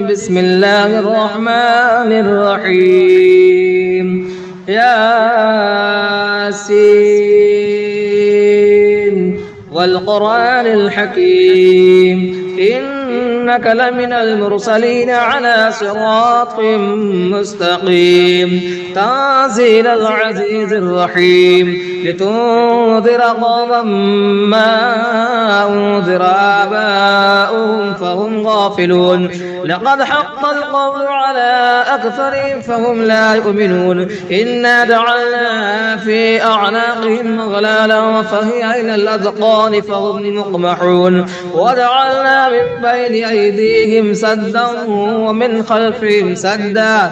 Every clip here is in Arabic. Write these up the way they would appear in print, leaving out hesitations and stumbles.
بسم الله الرحمن الرحيم ياسين والقرآن الحكيم إنك لمن المرسلين على صراط مستقيم تنزيل العزيز الرحيم لتنذر قوما ما أنذر آباؤهم فهم غافلون لقد حق القول على أكثرهم فهم لا يؤمنون إنا جعلنا في أعناقهم أغلالا فهي إلى الأذقان فهم مقمحون وجعلنا من بين أيديهم سدا ومن خلفهم سدا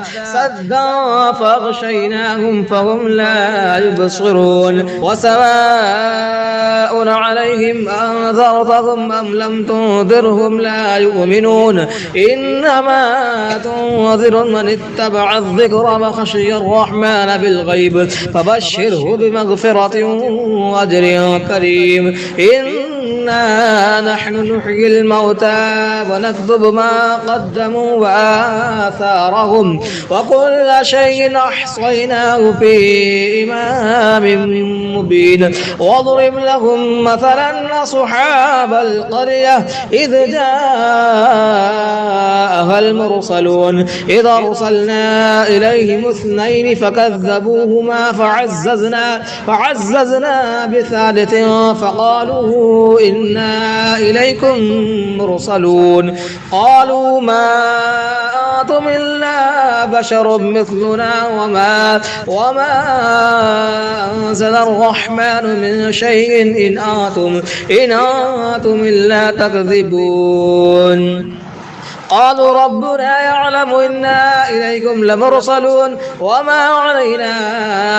فأغشيناهم فهم لا يبصرون وسواء عليهم أنذرتهم أم لم تنذرهم لا يؤمنون إنما تنذر من اتبع الذكر وخشي الرحمن بالغيب فبشره بمغفرة وأجر كريم إنا نحن نحيي الموتى ونكتب ما قدموا وآثارهم وكل شيء أحصيناه في إمام مبين واضرب لهم مثلا أصحاب القرية إذ جاءها المرسلون إذ أرسلنا إليهم اثنين فكذبوهما فعززنا بثالث فقالوا إنا إليكم مرسلون قالوا ما أنتم إلا بشر مثلنا وما أنزل الرحمن من شيء إن أنتم إلا تكذبون قالوا ربنا يعلم إنا إليكم لمرسلون وما علينا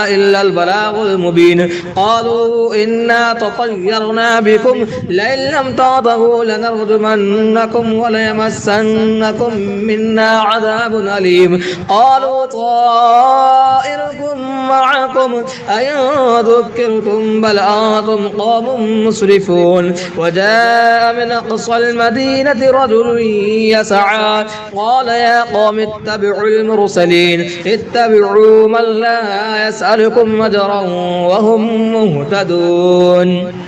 إلا البلاغ المبين قالوا إنا تطيرنا بكم لئن لم تنتهوا لنرجمنكم وليمسنكم منا عذاب أليم قالوا طائركم معكم أئن ذكرتم بل أنتم قوم مسرفون وجاء من أقصى المدينة رجل يسعى قال يا قوم اتبعوا المرسلين اتبعوا من لا يسألكم أجرا وهم مهتدون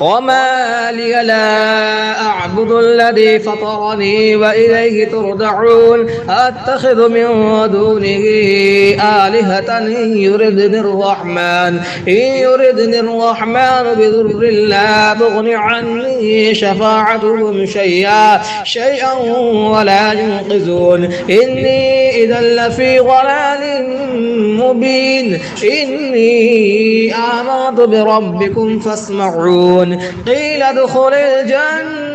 وما لي لا أعبد الذي فطرني وإليه ترجعون أتخذ من دونه آلهة إن يردني الرحمن بضر لا تغن عني شفاعتهم شيئا ولا ينقذون إني إذا لفي ضلال مبين إني آمنت بربكم فاسمعون قيل ادخل الجنة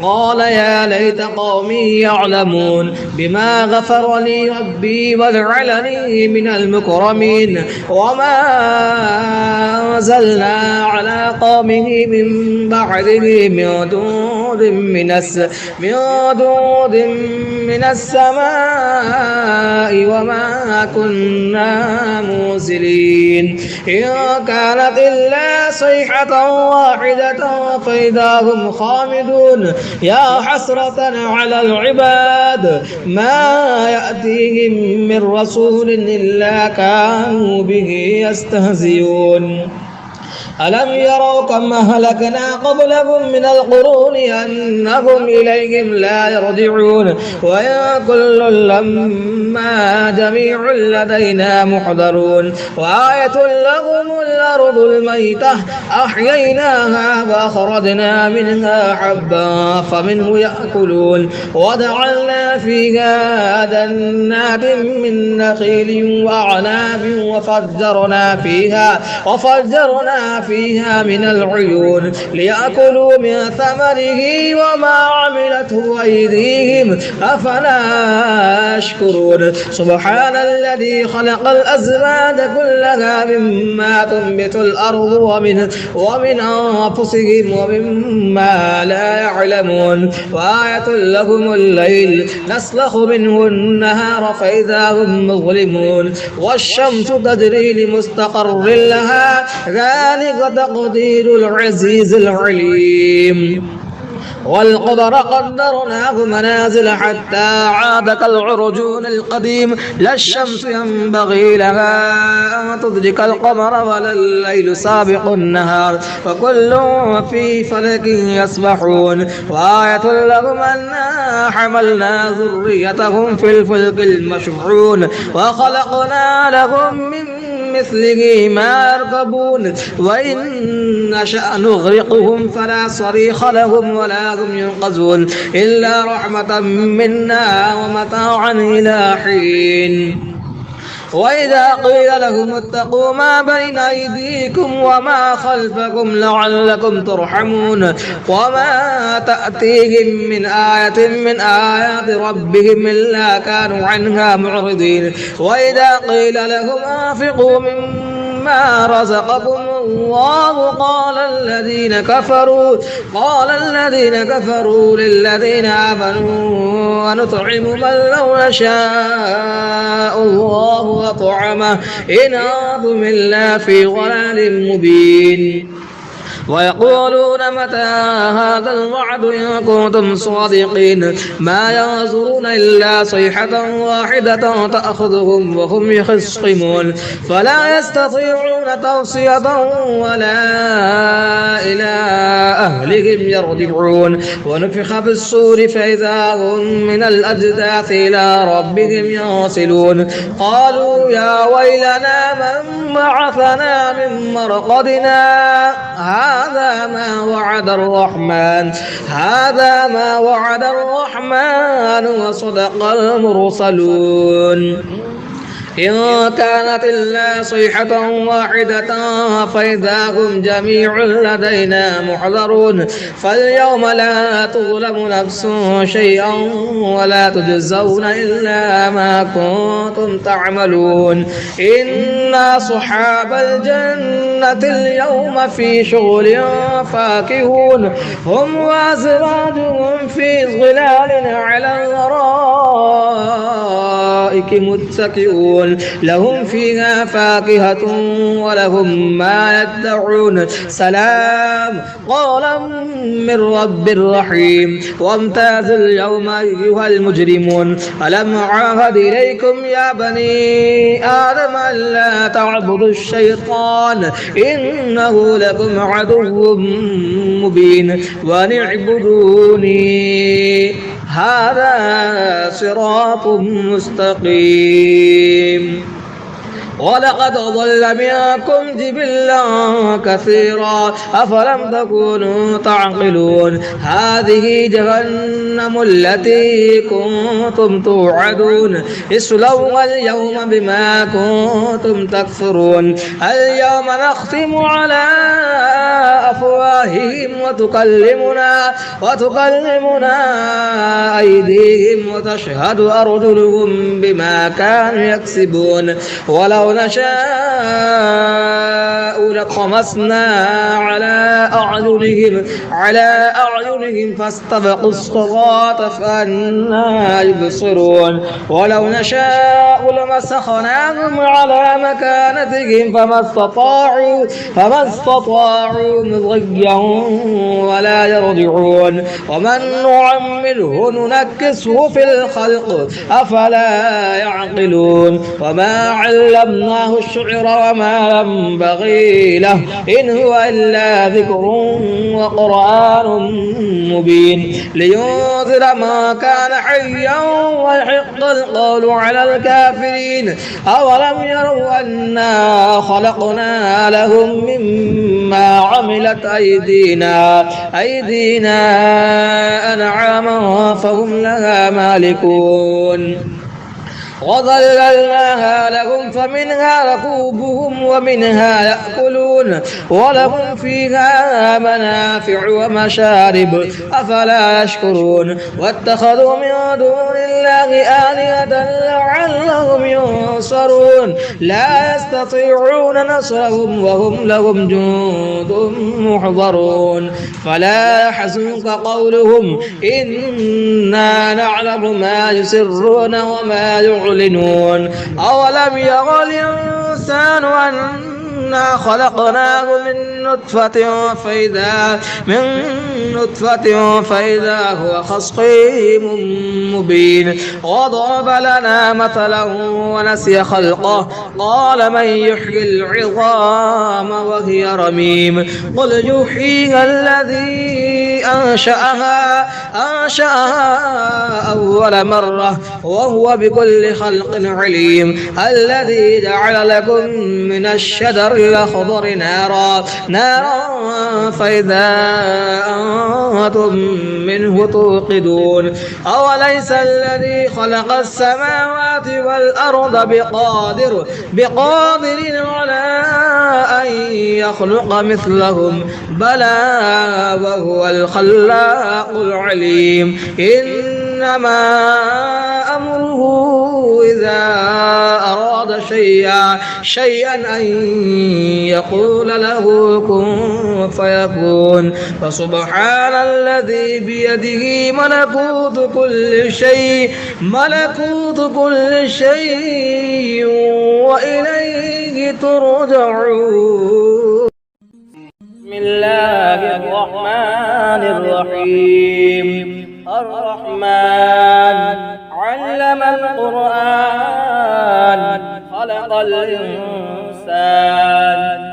قال يا ليت قومي يعلمون بما غفر لي ربي وجعلني من المكرمين وما أنزلنا على قومه من بعده من دود من السماء وما كنا منزلين إن كانت إلا صيحة واحدة فإذا هم خامدون يا حسرة على العباد ما يأتيهم من رسول إلا كانوا به يستهزئون ألم يروا كم أهلكنا قبلهم من القرون أنهم إليهم لا يرجعون وإن كل لما جميع لدينا محضرون وآية لهم الأرض الميتة أحييناها وأخرجنا منها حبا فمنه يأكلون وجعلنا فيها جنات من نخيل وأعناب وفجرنا فيها من العيون ليأكلوا من ثمره وما عملته أيديهم أفلا يشكرون سبحان الذي خلق الأزواج كلها مما تنبت الأرض ومن أنفسهم ومما لا يعلمون وآية لهم الليل نسلخ منه النهار فإذا هم مظلمون والشمس تجري لمستقر لها ذلك تقدير العزيز العليم والقدر قدرناه منازل حتى عاد كالعرجون القديم لا الشمس ينبغي لها أن تدرك القمر ولا الليل سابق النهار وكل في فلك يسبحون وآية لهم أنا حملنا ذريتهم في الفلك المشحون وخلقنا لهم من مثله ما يركبون وإن نشأ نغرقهم فلا صريخ لهم ولا هم ينقذون إلا رحمة منا ومتاعا إلى حين وإذا قيل لهم اتقوا ما بين أيديكم وما خلفكم لعلكم ترحمون وما تأتيهم من آية من آيات ربهم إلا كانوا عنها معرضين وإذا قيل لهم أنفقوا مما رزقكم الله قال الذين كفروا للذين آمنوا ونطعم من لو يشاء الله وطعمه إن أنتم إلا في ضلال مبين ويقولون متى هذا الوعد إن كنتم صادقين ما ينظرون إلا صيحة واحدة تأخذهم وهم يخصمون فلا يستطيعون توصية ولا إلى أهلهم يرجعون ونفخ في الصور فإذا هم من الأجداث إلى ربهم ينسلون قالوا يا ويلنا من بعثنا من مرقدنا هذا ما وعد الرحمن وصدق المرسلون إن كانت إلا صيحة واحدة فإذا هم جميع لدينا محضرون فاليوم لا تظلم نفس شيئا ولا تجزون إلا ما كنتم تعملون إن أصحاب الجنة اليوم في شغل فاكهون هم وأزواجهم في ظلال على الأرائك متكئون لهم فيها فاكهة ولهم ما يدعون سلام قولا من رب رحيم وامتازوا اليوم أيها المجرمون ألم أعهد إليكم يا بني آدم ألا تعبدوا الشيطان إنه لكم عدو مبين وأن اعبدوني هذا صراط مستقيم ولقد ضل منكم جبلا كثيرا أفلم تكونوا تعقلون هذه جهنم التي كنتم توعدون اصلوها اليوم بما كنتم تكفرون اليوم نختم على أفواههم وتكلمنا أيديهم وتشهد أرجلهم بما كانوا يكسبون ولو نشاء لطمسنا على أعينهم فاستبقوا الصراط فأنى يبصرون ولو نشاء لمسخناهم على مكانتهم فما استطاعوا مضيا ولا يرجعون ومن نعمره ننكسه في الخلق أفلا يعقلون وما علمناه الشعر وما ينبغي له إن هو إلا ذكر وقرآن مبين لينذر ما كان حيا ويحق القول على الكافرين أولم يروا أنا خلقنا لهم مما عملت أيدينا أنعاما فهم لها مالكون وظللناها لهم فمنها ركوبهم ومنها يأكلون ولهم فيها منافع ومشارب أفلا يشكرون واتخذوا من دون الله آلهة لعلهم ينصرون لا يستطيعون نصرهم وهم لهم جند محضرون فلا يحزنك قولهم إنا نعلم ما يسرون وما يعلنون أولم يرى الإنسان أنا خلقناه من نطفة فإذا هو خصيم مبين وضرب لنا مثلا ونسي خلقه قال من يحيي العظام وهي رميم قل يحييها الذي أنشأها أول مرة وهو بكل خلق عليم الذي جعل لكم من الشجر الأخضر نارا فإذا أنتم منه توقدون أوليس الذي خلق السماوات والأرض بقادر على أن يخلق مثلهم بلى وهو الخلاق العليم إنما أمره إذا أراد شيئا أن يقول له كن فيكون فسبحان الذي بيده ملكوت كل شيء وإليه ترجعون. بسم الله الرحمن الرحيم. الرحمن علم القرآن خلق الإنسان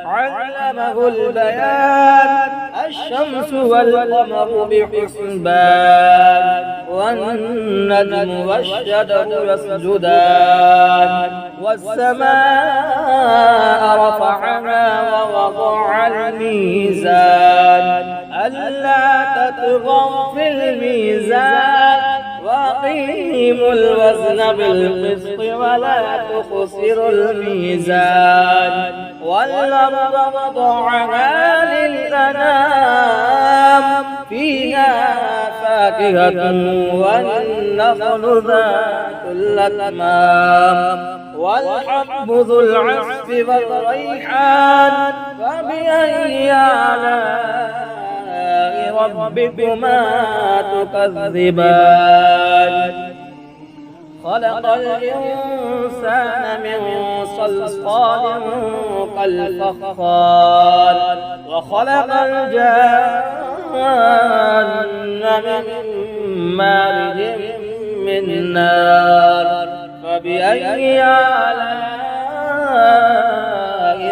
علمه البيان الشمس والقمر بحسبان والنجم والشجر يسجدان والسماء رفعها ووضع الميزان ألا تطغوا في الميزان وأقيموا الوزن بالقسط ولا تخسروا الميزان والأرض وضعها للأنام فيها فاكهة والنخل ذات الأكمام والحب ذو العصف والريحان فبأي آلاء ربكما تكذبان خلق الإنسان من صلصال كالفخار وخلق الجان من مارج من نار فبأي آلاء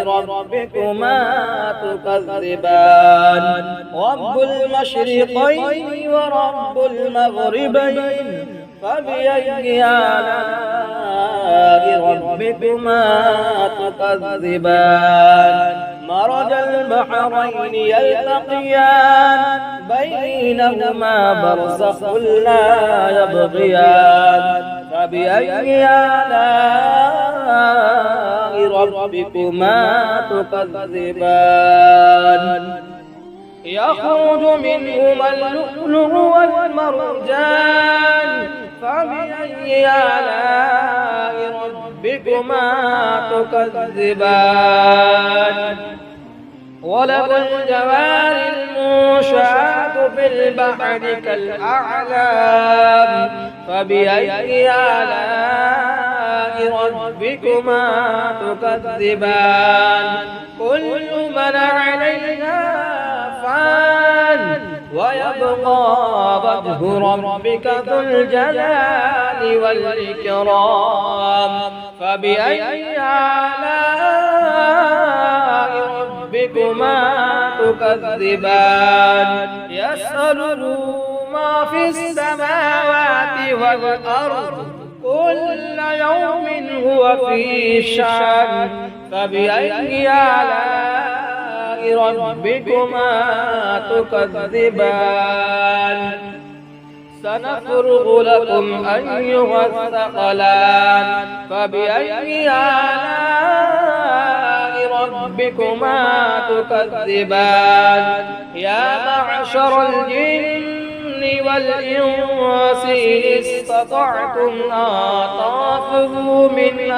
ربكما تكذبان رب المشرقين ورب المغربين فبأي آلاء ربكما تكذبان مرج البحرين يلتقيان بينهما برزخ لا يبغيان فبأي آلاء ربكما تكذبان يخرج منهما اللؤلؤ والمرجان فبأي آلاء ربكما تكذبان وله الجوار المنشآت في البحر كالأعلام فبأي آلاء ربكما تكذبان كل من عليها فان ويبقى وجه ربك ذو الجلال والإكرام فبأي آلاء ربكما تكذبان يسأله ما في السماوات والأرض كل يوم هو في شأن فبأي آلاء ربكما تكذبان سنفرغ لكم أيها الثقلان فبأي آلاء ربكما تكذبان يا معشر الجن والإنس إن استطعتم أن تنفذوا من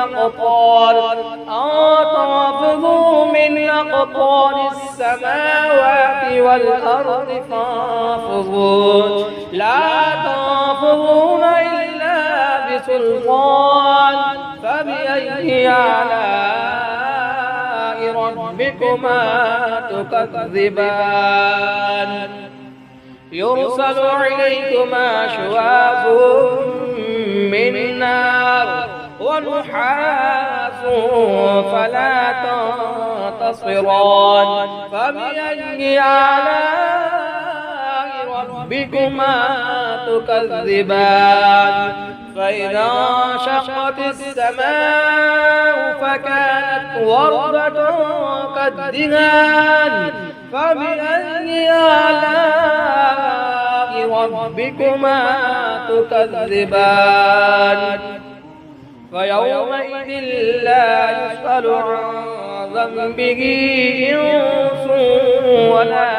أقطار السماوات والأرض فانفذوا لا تنفذون إلا بسلطان فبأي آلاء ربكما تكذبان يرسل عليكما شواظ من نار ونحاس فلا تنتصران فبأي آلاء ربكما تكذبان فإذا انشقت السماء فكانت وردة كالدهان فبأي آلاء ربكما تكذبان فيومئذ لا يسأل عن ذنبه إنس ولا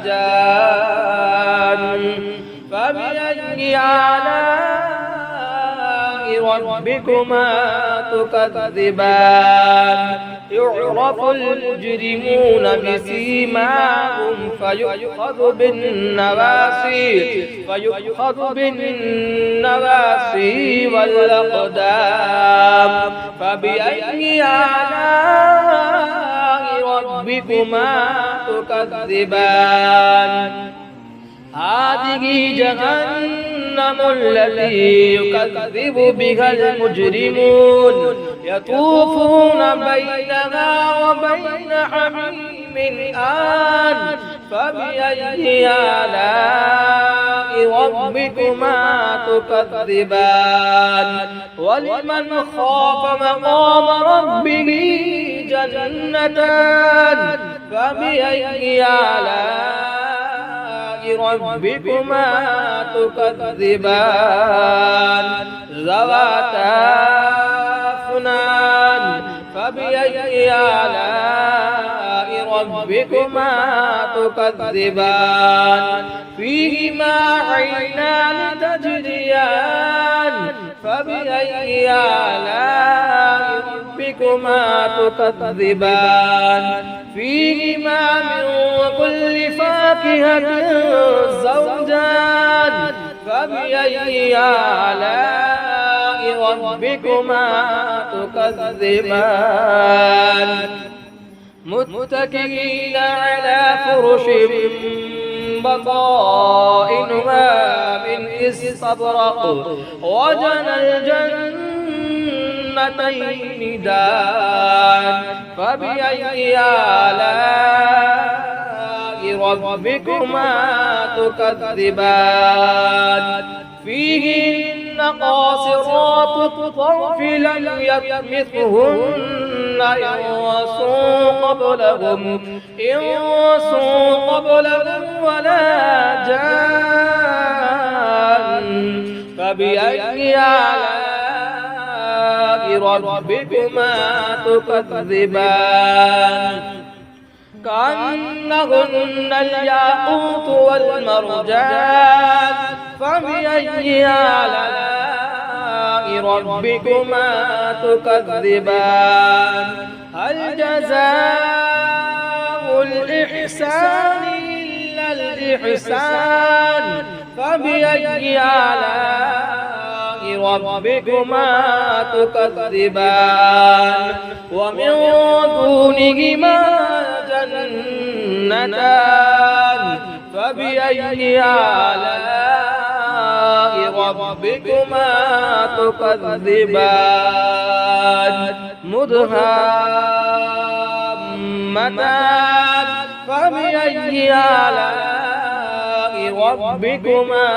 جان فبأي آلاء ربكما تكذبان يعرف المجرمون بسيماهم فيؤخذ بالنواسي والأقدام فبأي آلاء ربكما تكذبان هذه جهنم التي يكذب بها المجرمون يطوفون بينها وبين حميم آن فبأي آلاء ربكما تكذبان ولمن خاف مقام ربه جنتان فبأي آلاء ربكما تكذبان ذواتا أفنان فبأي آلاء ربكما تكذبان فيهما عينان تجريان فبأي آلاء ربكما تكذبان فيهما من كل فاكهة زوجان فبأي آلاء ربكما تكذبان متكئين على فرش بطائنها من استبرق وجنى الجنتين دان فبأي آلاء ربكما تكذبان فيهن قاصرات الطرف لم يطمثهن إنس قبلهم ولا جان فبأي آلاء ربكما تكذبان كأنهن الياقوت والمرجان فبأي آلاء ربكما تكذبان هل جزاء الإحسان إلا الإحسان فبأي آلاء ربكما تكذبان ومن دونهما جنتان فبأي آلاء ربكما تكذبان مدهامتان فبأي آلاء ربكما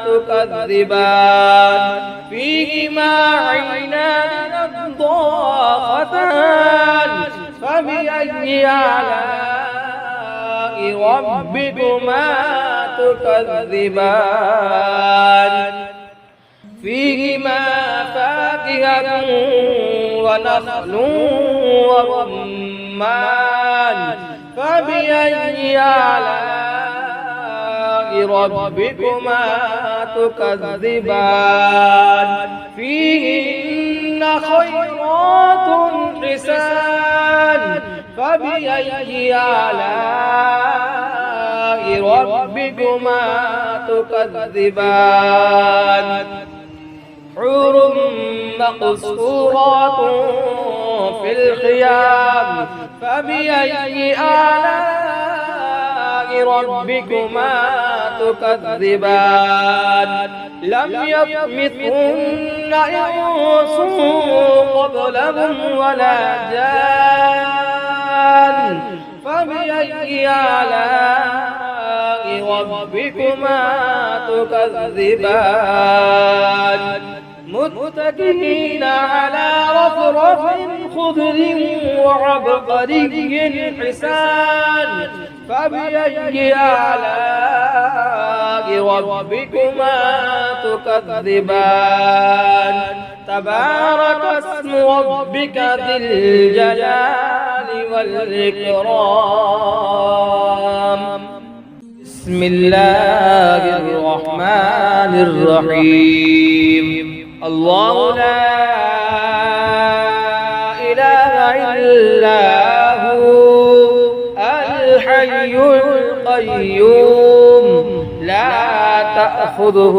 تكذبان فيهما عينان نضاختان فبأي آلاء ربكما تكذبان فيهما فاكهة ونخل ورمان فبأي آلاء ربكما تكذبان فيهن خيرات حسان فبأي آلاء ربكما تكذبان حور مقصورات في الخيام فبأي آلاء ربكما تكذبان لم يطمثهن إنس قبلهم ولا جان فبأي آلاء ربكما تكذبان متكئين على رفرف خضر وعبقري حسان فبأي آلاء ربكما تكذبان تبارك اسم ربك ذي الجلال والإكرام بسم الله الرحمن الرحيم الله لا إله إلا هو الحي القيوم لا تأخذه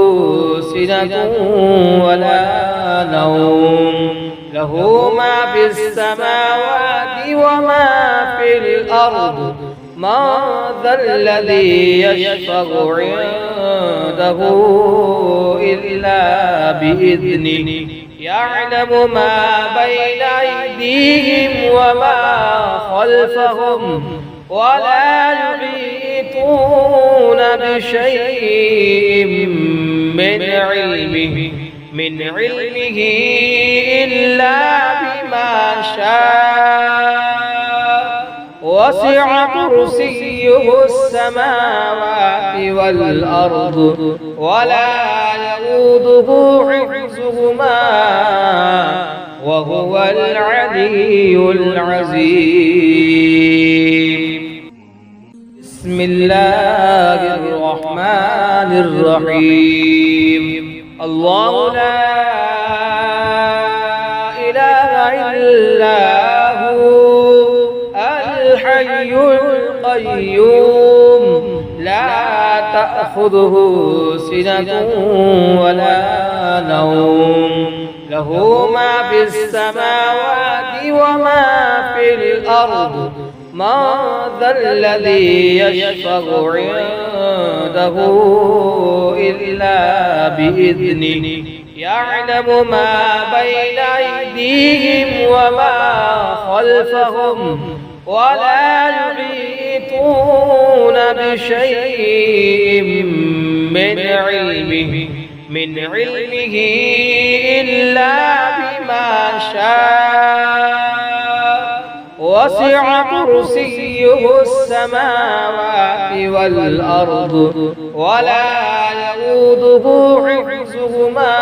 سنة ولا نوم له ما في السماوات وما في الأرض ما ذا الذي يشفع عنده إلا بإذنه يعلم ما بين أيديهم وما خلفهم ولا يحيطون بشيء من علمه إلا بما شاء وسع كرسيه السماوات والأرض ولا يؤوده حفظهما وهو العلي العظيم بسم الله الرحمن الرحيم الله لا إله إلا هو الحي القيوم لا تأخذه سنة ولا نوم له ما في السماوات وما في الأرض ما ذا الذي يشفع عنده إلا بإذنه يعلم ما بين أيديهم وما خلفهم ولا يحيطون بشيء من علمه إلا بما شاء وسع كرسيه السماوات والأرض ولا يؤوده حفظهما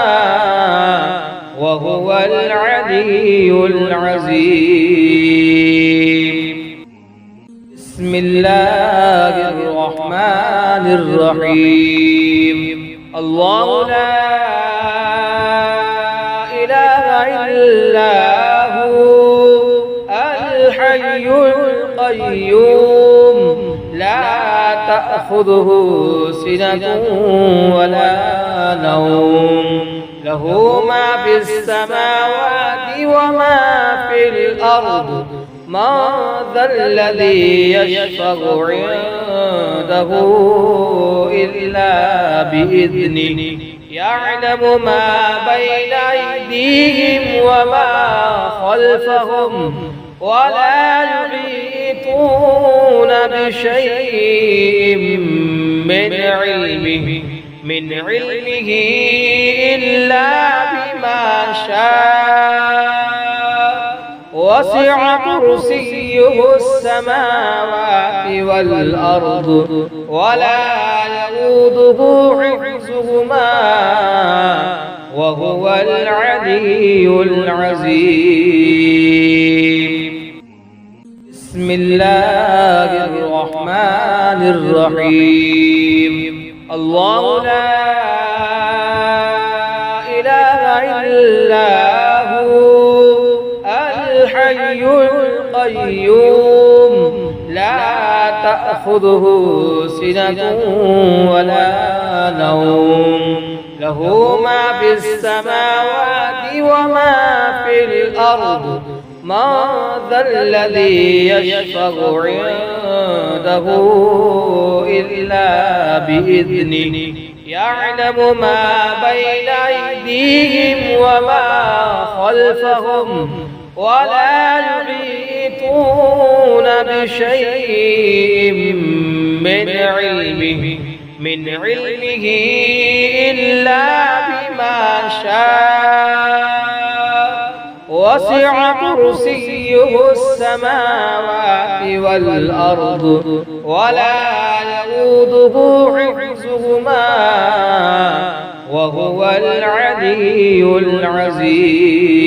وهو العلي العظيم بسم الله الرحمن الرحيم الله لا إله إلا هو الحي القيوم لا تأخذه سنة ولا نوم له ما في السماوات وما في الأرض ما ذا الذي يشفع عنده إلا بإذنه يعلم ما بين أيديهم وما خلفهم ولا يحيطون بشيء من علمه إلا بما شاء وسع كرسيه السماوات والأرض ولا يؤوده حفظهما وهو العلي العظيم بسم الله الرحمن الرحيم الله لا إله إلا هو الحي القيوم لا تأخذه سنة ولا نوم له ما في السماوات وما في الأرض من ذا الذي يشفع عنده إلا بإذنه يعلم ما بين أيديهم وما خلفهم ولا يحيطون بشيء من علمه إلا بما شاء وسع كرسيه السماوات والأرض ولا يؤوده حفظهما وهو العلي العظيم